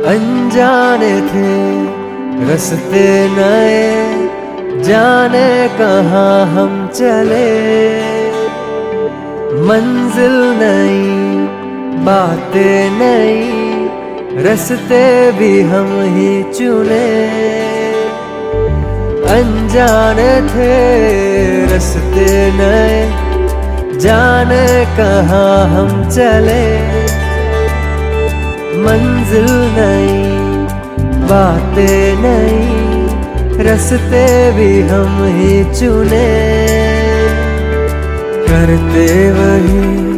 अनजाने थे रास्ते नए, जाने कहाँ हम चले। मंजिल नई, बातें नई, रास्ते भी हम ही चुने। अनजाने थे रास्ते नए, जाने कहाँ हम चले। मंजिल नई, बातें नई, रास्ते भी हम ही चुने। करते वही